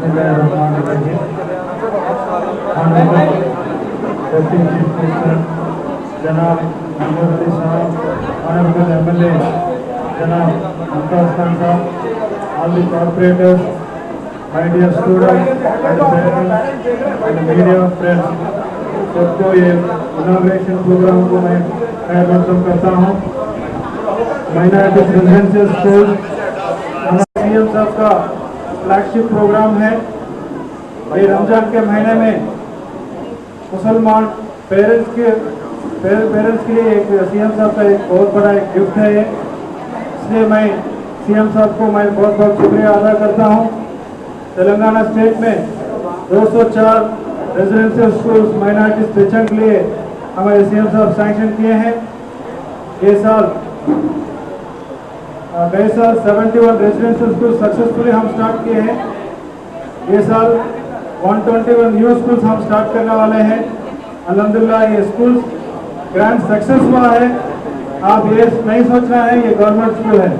Deputy Chief Minister Janab Mahmood Ali Sahab, Honorable MLA Janab Mumtaz Khan Sahab, all the corporators, my dear students and parents and media friends, सबको ये inauguration programme को मैं welcome करता हूँ। Minority residential school CM साहब का flagship programme है। भाई रमजान के महीने में मुसलमान पेरेंट्स के लिए एक सीएम साहब का एक बहुत बड़ा एक गिफ्ट है ये, इसलिए मैं सीएम साहब को मैं बहुत बहुत शुक्रिया अदा करता हूँ। तेलंगाना स्टेट में 204 रेजिडेंशियल स्कूल्स माइनॉरिटी बच्चों के लिए हमारे सीएम साहब सैंक्शन किए हैं। गए साल 71 रेजिडेंशियल स्कूल सक्सेसफुली हम स्टार्ट किए हैं। ये साल 121 न्यू स्कूल्स हम स्टार्ट करने वाले हैं। अल्हम्दुलिल्लाह ये स्कूल ग्रैंड सक्सेस हुआ है। आप ये नहीं सोचना है ये गवर्नमेंट स्कूल है,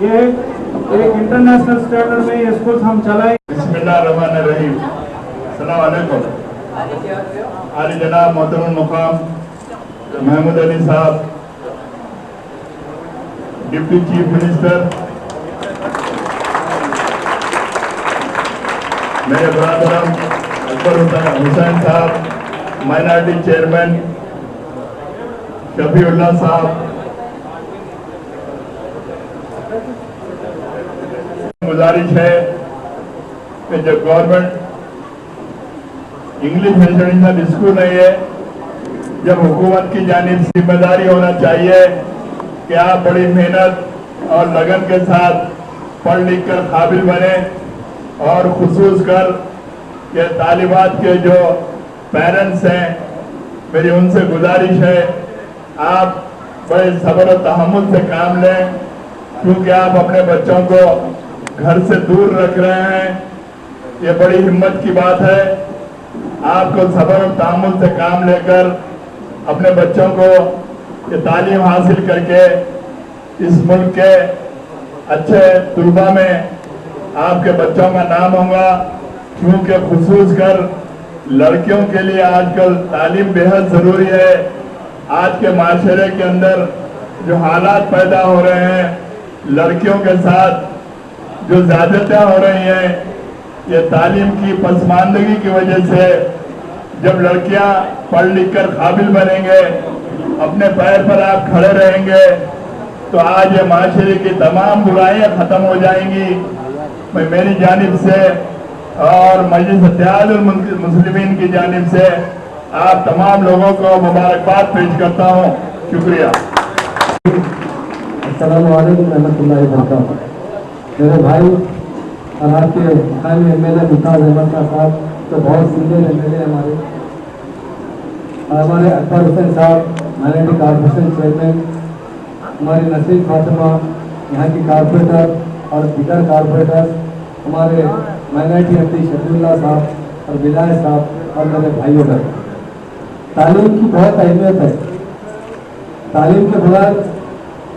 ये एक इंटरनेशनल स्टैंडर्ड में ये स्कूल हम चलाएं। बिस्मिल्लाहिर्रहमानिर्रहीम। अस्सलाम वालेकुम। आली जनाब मोहतरम मुकाम महमूद अली साहब, डिप्टी चीफ मिनिस्टर, मेरे बरादरम अकबर हुसैन साहब, माइनॉरिटी चेयरमैन शफीउल्लाह साहब, गुजारिश है कि जो गवर्नमेंट इंग्लिश मीडियम स्कूल है ये, जब हुकूमत की जानिब से जिम्मेदारी होना चाहिए कि आप बड़ी मेहनत और लगन के साथ पढ़ लिख कर काबिल बने, और खुसूस कर के तालिबात के जो पेरेंट्स हैं मेरी उनसे गुजारिश है आप बड़े सब्र और तहम्मुल से काम लें, क्योंकि आप अपने बच्चों को घर से दूर रख रहे हैं। ये बड़ी हिम्मत की बात है। आपको सब्र और तहम्मुल से काम लेकर अपने बच्चों को ये तालीम हासिल करके इस मुल्क के अच्छे तलबा में आपके बच्चों का नाम होगा, क्योंकि खुसूस कर लड़कियों के लिए आजकल तालीम बेहद जरूरी है। आज के माशरे के अंदर जो हालात पैदा हो रहे हैं, लड़कियों के साथ जो ज्यादतियां हो रही हैं, ये तालीम की पसमानदगी की वजह से जब लड़कियां पढ़ लिख कर काबिल बनेंगे, अपने पैर पर आप खड़े रहेंगे, तो आज ये माशरे की तमाम बुराइयां खत्म हो जाएंगी। मैं मेरी जानिब से और मजलिस इत्तेहादुल मुस्लिमीन की जानिब से आप तमाम लोगों को मुबारकबाद पेश करता हूँ। शुक्रिया। अस्सलाम वालेकुम रहमतुल्लाहि व बरकातहू। मेरे भाई और आपके मुकामी एमएलए मुमताज अहमद साहब तो बहुत सीनियर एमएलए हमारे, और हमारे अकबर हुसैन साहब माइनॉरिटी कॉर्पोरेशन चेयरमैन, हमारी नसीम फातिमा यहाँ की कॉर्पोरेटर और दीगर कॉर्पोरेटर, हमारे माइनॉरिटी एमपी शफीउल्लाह साहब और विलाय साहब और मेरे भाइयों का तालीम की बहुत अहमियत है। तालीम के बगैर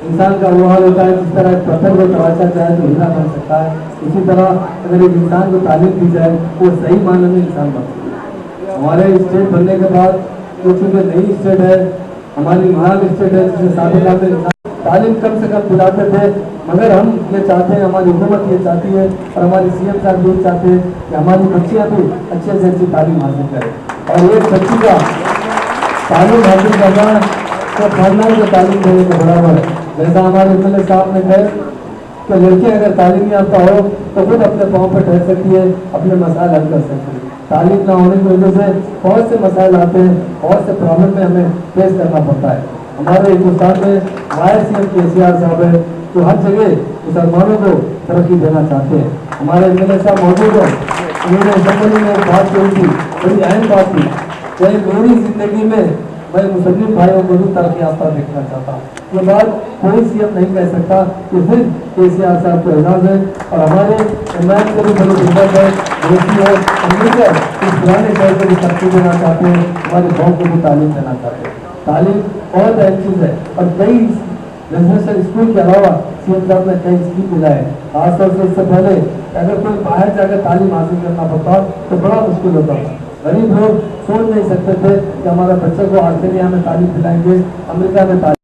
इंसान का वो हाल होता है जिस तरह पत्थर को तराशा जाए तो हीरा बन सकता है, इसी तरह अगर एक इंसान को तालीम दी जाए वो सही मायने में इंसान बन सकता है। हमारे स्टेट बनने के बाद जो चूँकि नई स्टेट है, हमारी महान स्टेट है, जिसमें साबिका में तालीम कम से कम दिलाते थे, मगर हम ये चाहते हैं, हमारी हुकूमत ये चाहती है और हमारी सीएम साहब ये चाहते हैं कि हमारी बच्चियाँ भी अच्छे से अच्छी तालीम हासिल करें। और एक बच्ची का तालीम हासिल करना तो खानदान को तालीम देने के बराबर है। जैसा हमारे एमएलए साहब ने कहा कि लड़कियाँ अगर तालीम याफ्ता हो तो खुद अपने पाँव पर ठहर सकती है, अपने मसाइल हल कर सकती है। तालीम ना होने की वजह से बहुत से मसाइल आते हैं, बहुत से प्रॉब्लम में हमें फेस करना पड़ता है। हमारे हिंदुस्तान में वाइस सीएम केसीआर साहब है जो हर जगह मुसलमानों को तरक्की देना चाहते हैं। हमारे एमएलए साहब मौजूद हैं, उन्होंने असेंबली में एक बात कही थी, बड़ी अहम बात थी कि मेरी जिंदगी में मैं मुस्लिम भाइयों को भी तरक्की याफ्ता देखना चाहता हूँ। ये बात कोई सीएम नहीं कह सकता, कि सिर्फ केसीआर साहब को एजाज है। और हमारे इमरान को भी बड़ी हिम्मत है, दोस्ती है, हम मिलकर इस पुराने शहर को भी तरक्की देना चाहते हैं, हमारे गाँव को भी तालीम देना चाहते हैं। तालीम बहुत अहम चीज़ है और कई रेजिडेंशियल स्कूल के अलावा सीएम साहब ने कई स्कीम दिलाए। खासतौर से इससे पहले अगर कोई बाहर जाकर तालीम हासिल करना पड़ता तो बड़ा मुश्किल होता था। गरीब लोग सोच नहीं सकते थे कि हमारा बच्चे को ऑस्ट्रेलिया में तालीम दिलाएंगे, अमेरिका में तालीम